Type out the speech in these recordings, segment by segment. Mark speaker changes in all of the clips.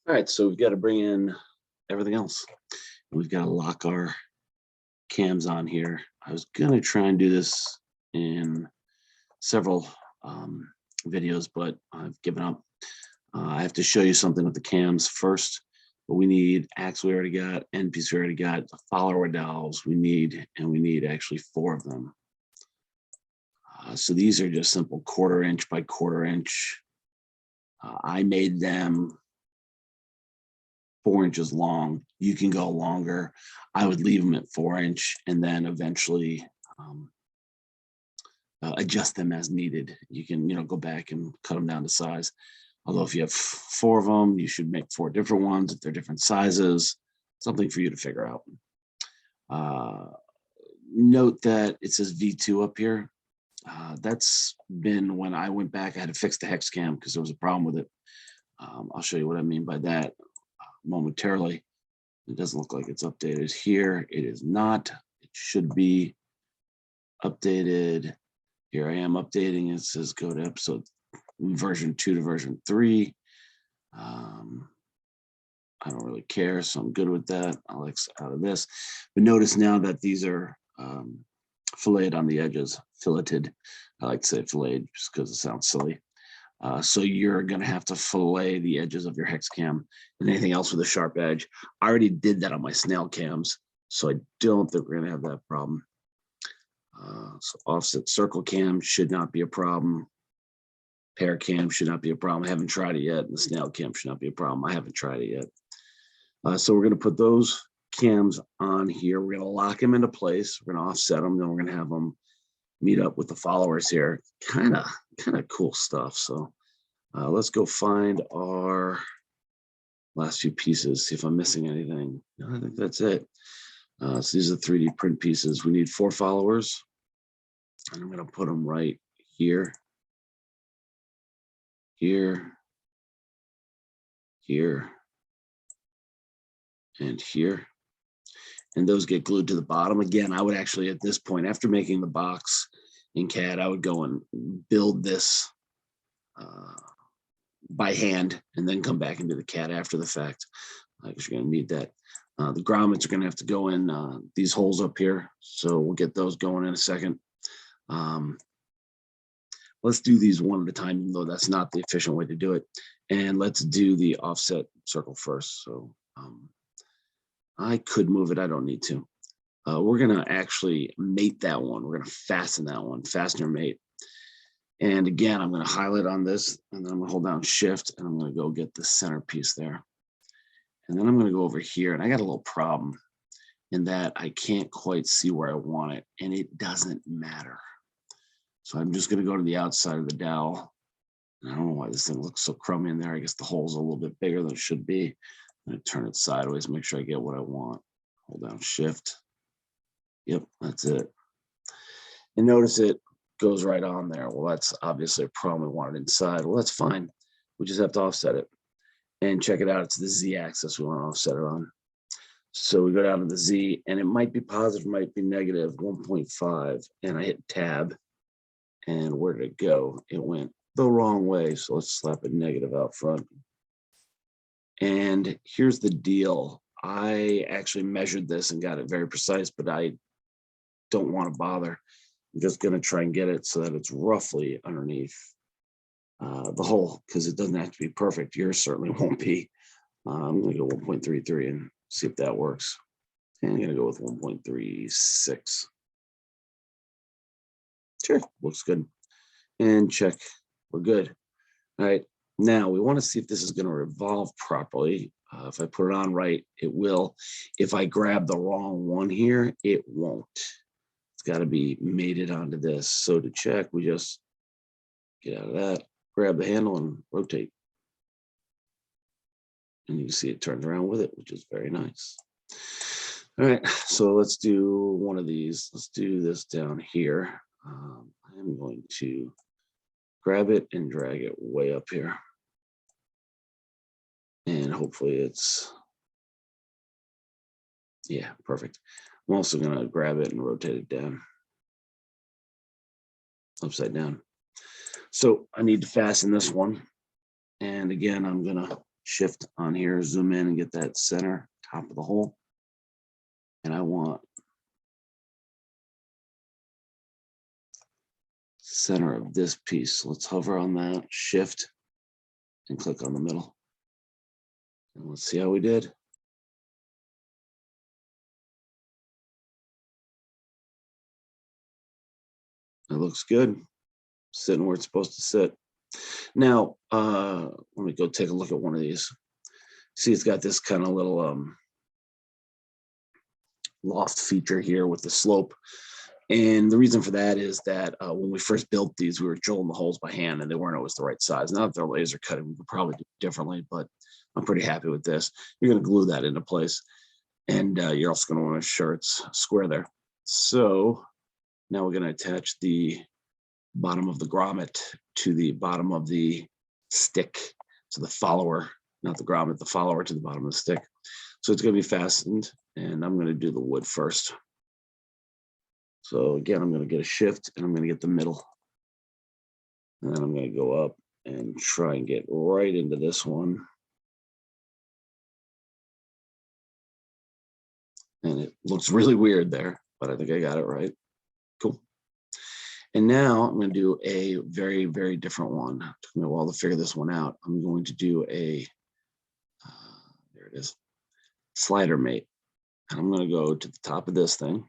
Speaker 1: All right, so we've got to bring in everything else. We've got to lock our cams on here. I was going to try and do this in several videos, but I've given up. I have to show you something with the cams first, but we need axle we already got, end piece we already got, the follower dowels we need actually 4 of them. So these are just simple 1/4 inch by 1/4 inch. I made them 4 inches long. You can go longer. I would leave them at 4 inch and then eventually adjust them as needed. You can, go back and cut them down to size. Although if you have 4 of them, you should make 4 different ones if they're different sizes. Something for you to figure out. Note that it says V2 up here. That's been when I went back, I had to fix the hex cam because there was a problem with it. I'll show you what I mean by that momentarily. It doesn't look like it's updated here. It is not. It should be updated. Here I am updating. It says go to episode version 2 to version 3. I don't really care, so I'm good with that. I'll X out of this. But notice now that these are filleted on the edges, filleted. I like to say filleted just because it sounds silly. So you're going to have to fillet the edges of your hex cam and anything else with a sharp edge. I already did that on my snail cams, so I don't think we're going to have that problem. So offset circle cam should not be a problem. Pair cam should not be a problem. I haven't tried it yet. And the snail cam should not be a problem. I haven't tried it yet. So we're going to put those cams on here. We're going to lock them into place. We're going to offset them. Then we're going to have them meet up with the followers here. Kind of cool stuff. So let's go find our last few pieces, see if I'm missing anything. No, I think that's it. So these are 3D print pieces. We need 4 followers. And I'm going to put them right here, here, here, and here. And those get glued to the bottom. Again, I would actually, at this point, after making the box in CAD, I would go and build this by hand and then come back into the CAD after the fact, because you're going to need that. The grommets are going to have to go in these holes up here. So we'll get those going in a second. Let's do these one at a time, even though that's not the efficient way to do it. And let's do the offset circle first. So I could move it. I don't need to. We're going to actually mate that one. We're going to fasten that one, fastener mate. And again, I'm going to highlight on this, and then I'm going to hold down shift, and I'm going to go get the center piece there. And then I'm going to go over here, and I got a little problem in that I can't quite see where I want it, and it doesn't matter. So I'm just going to go to the outside of the dowel. And I don't know why this thing looks so crummy in there. I guess the hole's a little bit bigger than it should be. I'm going to turn it sideways, make sure I get what I want. Hold down shift. Yep, that's it. And notice it goes right on there. Well, that's obviously a problem. We want it inside. Well, that's fine. We just have to offset it. And check it out. It's the Z axis we want to offset it on. So we go down to the Z, and it might be positive, might be negative, 1.5. And I hit tab. And where did it go? It went the wrong way. So let's slap a negative out front. And here's the deal. I actually measured this and got it very precise, but I don't want to bother. I'm just going to try and get it so that it's roughly underneath the hole, because it doesn't have to be perfect. Yours certainly won't be. I'm going to go 1.33 and see if that works. And I'm going to go with 1.36. Sure, looks good. And check, we're good. All right, now we want to see if this is going to revolve properly. If I put it on right, it will. If I grab the wrong one here, it won't. It's got to be mated onto this. So to check, we just get out of that, grab the handle and rotate. And you can see it turns around with it, which is very nice. All right, so let's do one of these. Let's do this down here. I'm going to grab it and drag it way up here. And hopefully it's, yeah, perfect. I'm also going to grab it and rotate it down, upside down. So I need to fasten this one. And again, I'm going to shift on here, zoom in and get that center top of the hole. And I want center of this piece. Let's hover on that, shift, and click on the middle. And let's see how we did. It looks good, sitting where it's supposed to sit. Now, let me go take a look at one of these. See, it's got this kind of little loft feature here with the slope. And the reason for that is that when we first built these, we were drilling the holes by hand and they weren't always the right size. Now that they're laser cutting, we could probably do it differently, but I'm pretty happy with this. You're going to glue that into place, and you're also going to want to make sure it's square there. So now we're going to attach the bottom of the grommet to the bottom of the stick. So the follower, not the grommet, the follower to the bottom of the stick. So it's going to be fastened, and I'm going to do the wood first. So again, I'm going to get a shift and I'm going to get the middle. And then I'm going to go up and try and get right into this one. And it looks really weird there, but I think I got it right. Cool. And now I'm going to do a very, very different one. It took me a while to figure this one out. I'm going to do a, there it is, slider mate. And I'm going to go to the top of this thing.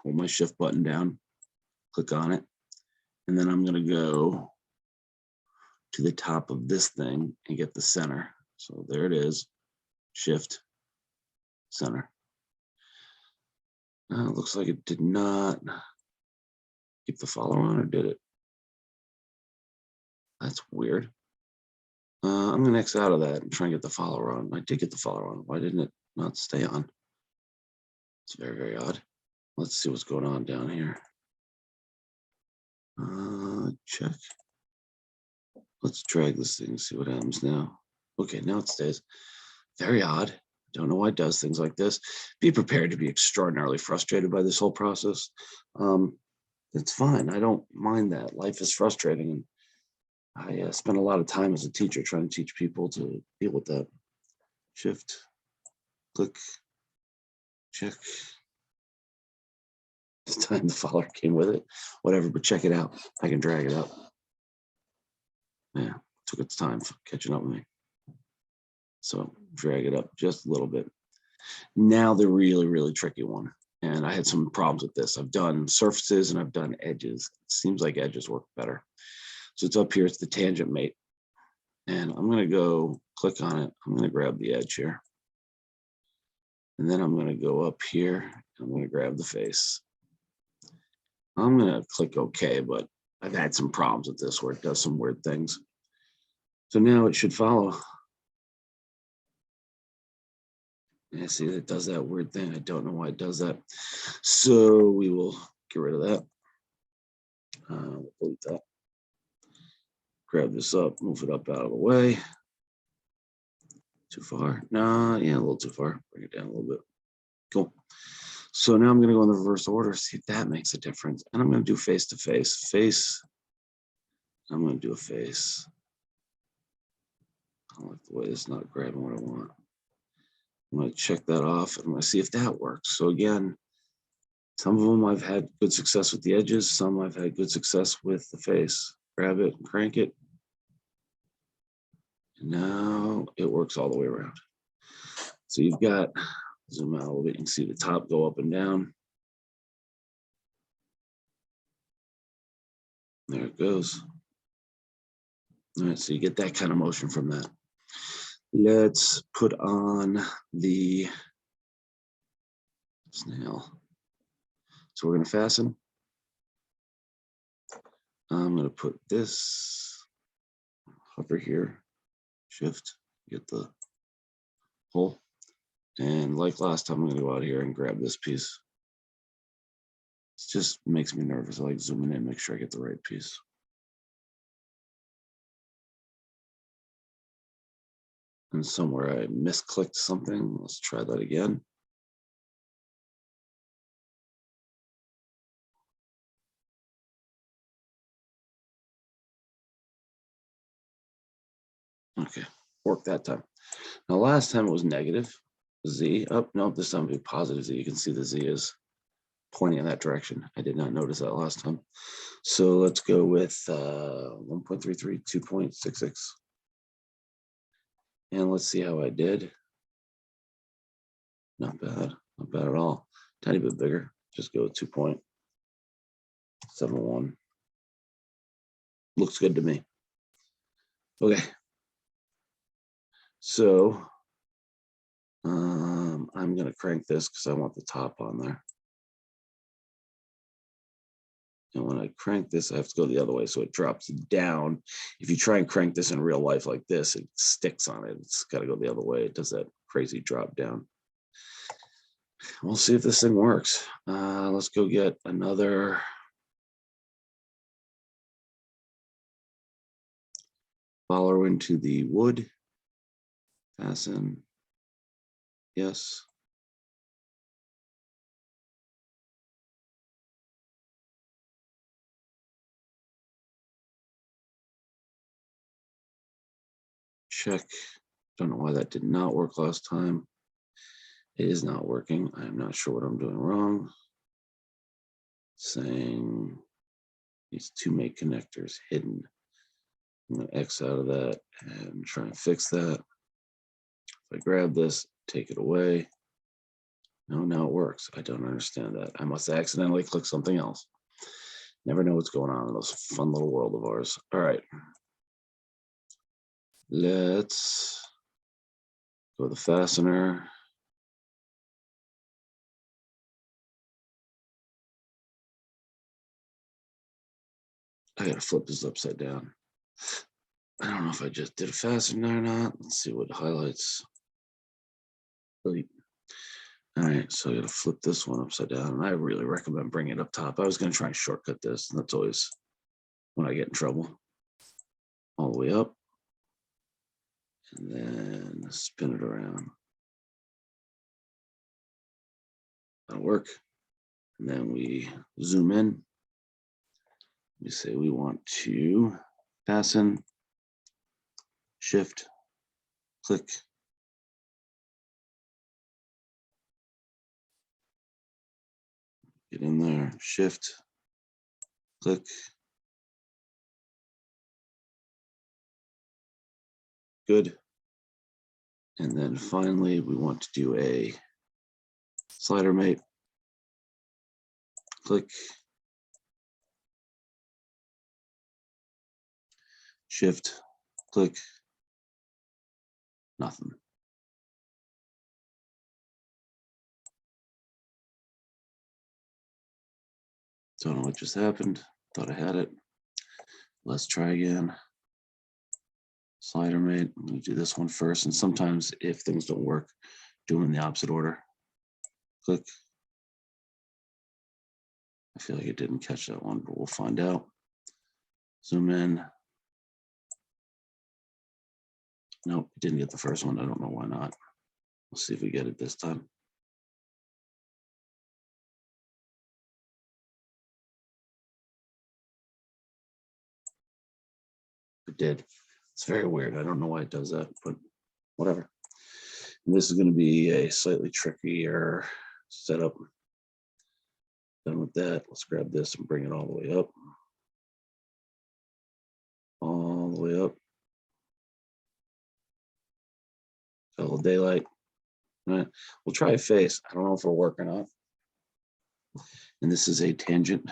Speaker 1: Hold my shift button down, click on it. And then I'm going to go to the top of this thing and get the center. So there it is, shift, center. It looks like it did not keep the follow on, or did it? That's weird. I'm going to X out of that and try and get the follower on. I did get the follower on. Why didn't it not stay on? It's very, very odd. Let's see what's going on down here. Check. Let's drag this thing and see what happens now. Okay, now it stays. Very odd. Don't know why it does things like this. Be prepared to be extraordinarily frustrated by this whole process. It's fine. I don't mind that. Life is frustrating. And I spend a lot of time as a teacher trying to teach people to deal with that. Shift, click, check. This time the follower came with it. Whatever, but check it out. I can drag it up. Yeah, took its time for catching up with me. So drag it up just a little bit. Now the really, really tricky one. And I had some problems with this. I've done surfaces and I've done edges. It seems like edges work better. So it's up here, it's the tangent mate. And I'm going to go click on it. I'm going to grab the edge here. And then I'm going to go up here. And I'm going to grab the face. I'm going to click OK, but I've had some problems with this where it does some weird things. So now it should follow. Yeah, see, it does that weird thing. I don't know why it does that. So we will get rid of that. We'll delete that. Grab this up, move it up out of the way. Too far? No, yeah, a little too far. Bring it down a little bit. Cool. So now I'm going to go in the reverse order, see if that makes a difference. And I'm going to do face to face. Face. I'm going to do a face. I don't like the way it's not grabbing what I want. I'm going to check that off and I'm going to see if that works. So again, some of them I've had good success with the edges. Some I've had good success with the face. Grab it, crank it. And now it works all the way around. So you've got, zoom out a little bit, you can see the top go up and down. There it goes. All right, so you get that kind of motion from that. Let's put on the snail. So we're going to fasten. I'm going to put this, hover here, shift, get the hole. And like last time, I'm going to go out here and grab this piece. It just makes me nervous. I like zooming in, make sure I get the right piece. And somewhere I misclicked something. Let's try that again. Okay, worked that time. Now last time it was negative Z. Oh, no, this time it'll be positive Z. You can see the Z is pointing in that direction. I did not notice that last time. So let's go with 1.33, 2.66. And let's see how I did. Not bad, not bad at all. Tiny bit bigger. Just go with 2.71. Looks good to me. Okay. So I'm going to crank this because I want the top on there. And when I crank this, I have to go the other way, so it drops down. If you try and crank this in real life like this, it sticks on it. It's got to go the other way. It does that crazy drop down. We'll see if this thing works. Let's go get another. Follow into the wood. Fasten. Yes. Check. Don't know why that did not work last time. It is not working. I'm not sure what I'm doing wrong. Saying these two make connectors hidden. I'm going to X out of that and try and fix that. If I grab this, take it away. No, now it works. I don't understand that. I must accidentally click something else. Never know what's going on in this fun little world of ours. All right. Let's go to the fastener. I gotta flip this upside down. I don't know if I just did a fastener or not. Let's see what highlights. Delete. All right, so I gotta flip this one upside down. And I really recommend bringing it up top. I was gonna try and shortcut this, and that's always when I get in trouble. All the way up. And then spin it around. That'll work. And then we zoom in. We say we want to fasten, shift, click. Get in there, shift, click. Good. And then finally, we want to do a slider mate. Click. Shift, click. Nothing. Don't know what just happened. Thought I had it. Let's try again. Slider mate. I'm going to do this one first. And sometimes if things don't work, do them in the opposite order. Click. I feel like it didn't catch that one, but we'll find out. Zoom in. Nope, it didn't get the first one. I don't know why not. We'll see if we get it this time. It did. It's very weird. I don't know why it does that, but whatever. And this is going to be a slightly trickier setup. Done with that. Let's grab this and bring it all the way up. All the way up. Got a little daylight. All right. We'll try a face. I don't know if it'll work or not. And this is a tangent.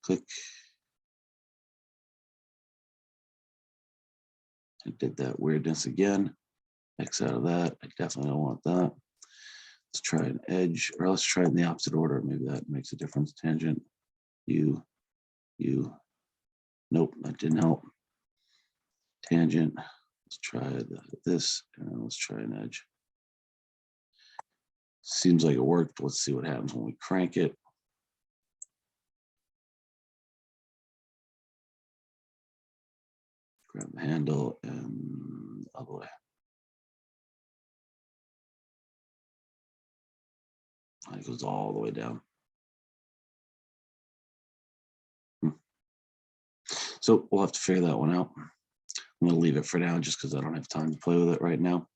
Speaker 1: Click. I did that weirdness again. X out of that. I definitely don't want that. Let's try an edge, or let's try it in the opposite order. Maybe that makes a difference. Tangent. You. Nope, that didn't help. Tangent. Let's try this, and let's try an edge. Seems like it worked. Let's see what happens when we crank it. Grab the handle and other way. It goes all the way down. So we'll have to figure that one out. I'm going to leave it for now just because I don't have time to play with it right now.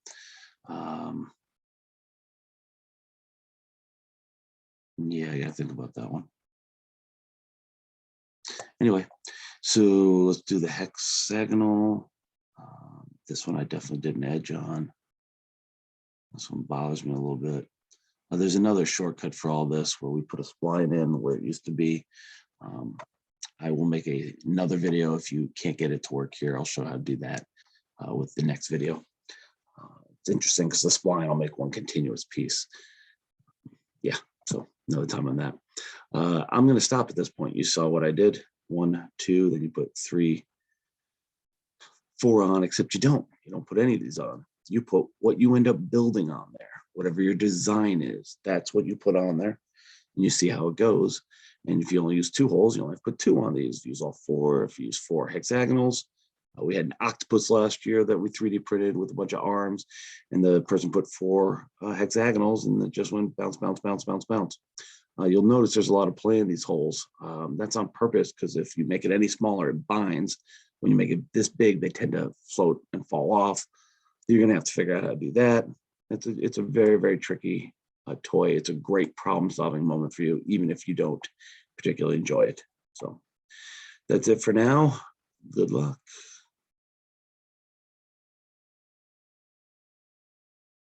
Speaker 1: Yeah, I got to think about that one. Anyway, so let's do the hexagonal. This one I definitely did an edge on. This one bothers me a little bit. There's another shortcut for all this where we put a spline in where it used to be. I will make another video. If you can't get it to work here, I'll show how to do that with the next video. It's interesting because the spline, I'll make one continuous piece. Yeah, so another time on that. I'm going to stop at this point. You saw what I did. 1, 2, then you put 3, 4 on, except you don't put any of these on. You put what you end up building on there, whatever your design is, that's what you put on there, and you see how it goes. And if you only use 2 holes, you only have to put 2 on these. Use all 4. If you use 4 hexagonals, we had an octopus last year that we 3D printed with a bunch of arms, and the person put 4 hexagonals, and it just went bounce, bounce, bounce, bounce, bounce. You'll notice there's a lot of play in these holes. That's on purpose, because if you make it any smaller, it binds. When you make it this big, they tend to float and fall off. You're going to have to figure out how to do that. It's a very, very tricky toy. It's a great problem-solving moment for you, even if you don't particularly enjoy it. So that's it for now. Good luck.